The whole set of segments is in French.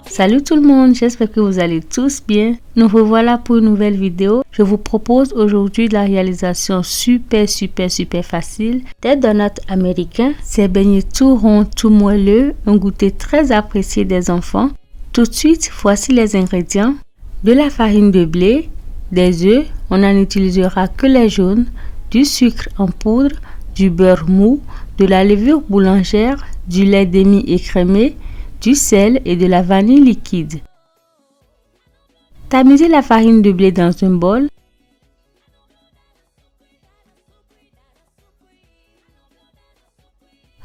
Salut tout le monde, j'espère que vous allez tous bien. Nous revoilà pour une nouvelle vidéo. Je vous propose aujourd'hui la réalisation super facile des donuts américains. Ces beignets tout ronds, tout moelleux, un goûter très apprécié des enfants. Tout de suite, voici les ingrédients. De la farine de blé, des œufs, on n'en utilisera que les jaunes, du sucre en poudre, du beurre mou, de la levure boulangère, du lait demi-écrémé, du sel et de la vanille liquide. Tamisez la farine de blé dans un bol.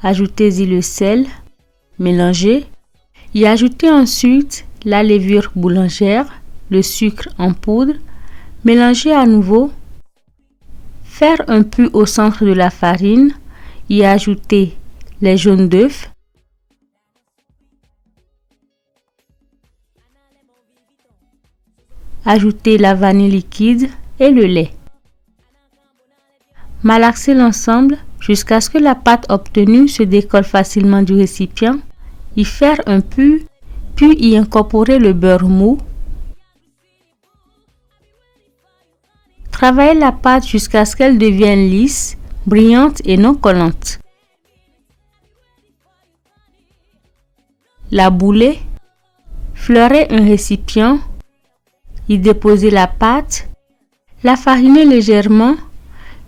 Ajoutez-y le sel, mélangez. Y ajoutez ensuite la levure boulangère, le sucre en poudre. Mélangez à nouveau. Faire un pu au centre de la farine. Y ajouter les jaunes d'œufs. Ajoutez la vanille liquide et le lait. Malaxez l'ensemble jusqu'à ce que la pâte obtenue se décolle facilement du récipient. Y faire un pu, puis y incorporer le beurre mou. Travaillez la pâte jusqu'à ce qu'elle devienne lisse, brillante et non collante. La bouler. Fleurer un récipient. Y déposer la pâte, la fariner légèrement,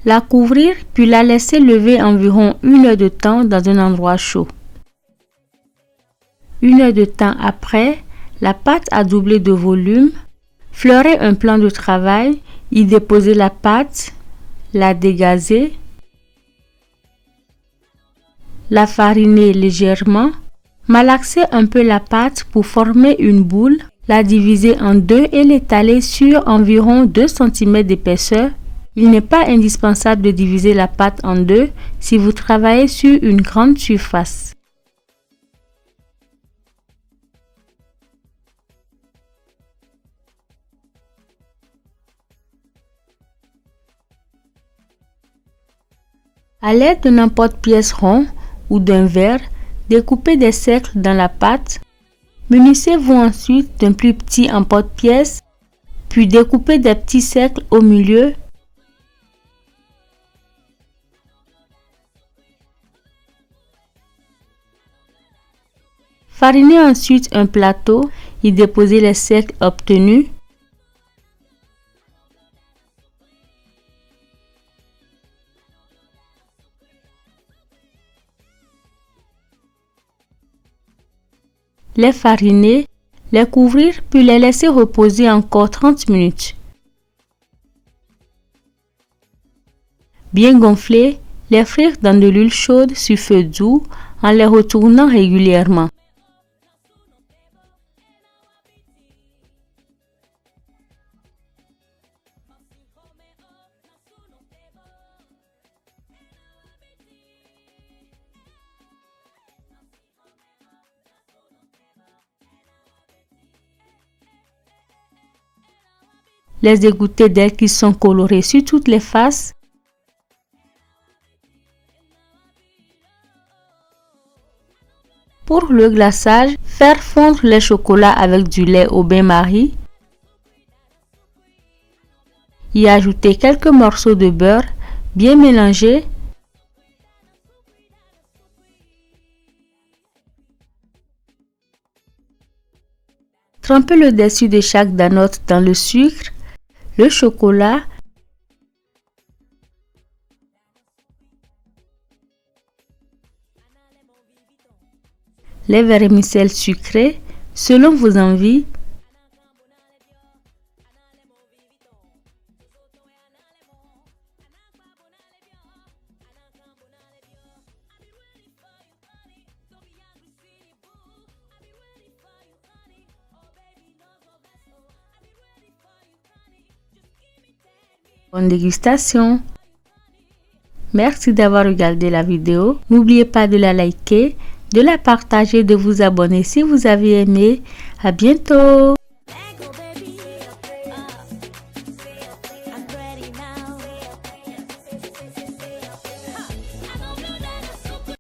la couvrir puis la laisser lever environ 1 heure de temps dans un endroit chaud. 1 heure de temps après, la pâte a doublé de volume. Fleurer un plan de travail, y déposer la pâte, la dégazer, la fariner légèrement, malaxer un peu la pâte pour former une boule. La diviser en deux et l'étaler sur environ 2 cm d'épaisseur. Il n'est pas indispensable de diviser la pâte en deux si vous travaillez sur une grande surface. À l'aide d'un emporte-pièce rond ou d'un verre, découpez des cercles dans la pâte. Munissez-vous ensuite d'un plus petit emporte-pièce, puis découpez des petits cercles au milieu. Farinez ensuite un plateau, y déposez les cercles obtenus. Les fariner, les couvrir puis les laisser reposer encore 30 minutes. Bien gonflés, les frire dans de l'huile chaude sur feu doux en les retournant régulièrement. Les égoutter dès qu'ils sont colorés sur toutes les faces. Pour le glaçage, faire fondre les chocolats avec du lait au bain-marie. Y ajouter quelques morceaux de beurre, bien mélangés. Trempez le dessus de chaque donut dans le sucre, le chocolat, les vermicelles sucrées selon vos envies, bonne dégustation! Merci d'avoir regardé la vidéo. N'oubliez pas de la liker, de la partager, de vous abonner si vous avez aimé. À bientôt!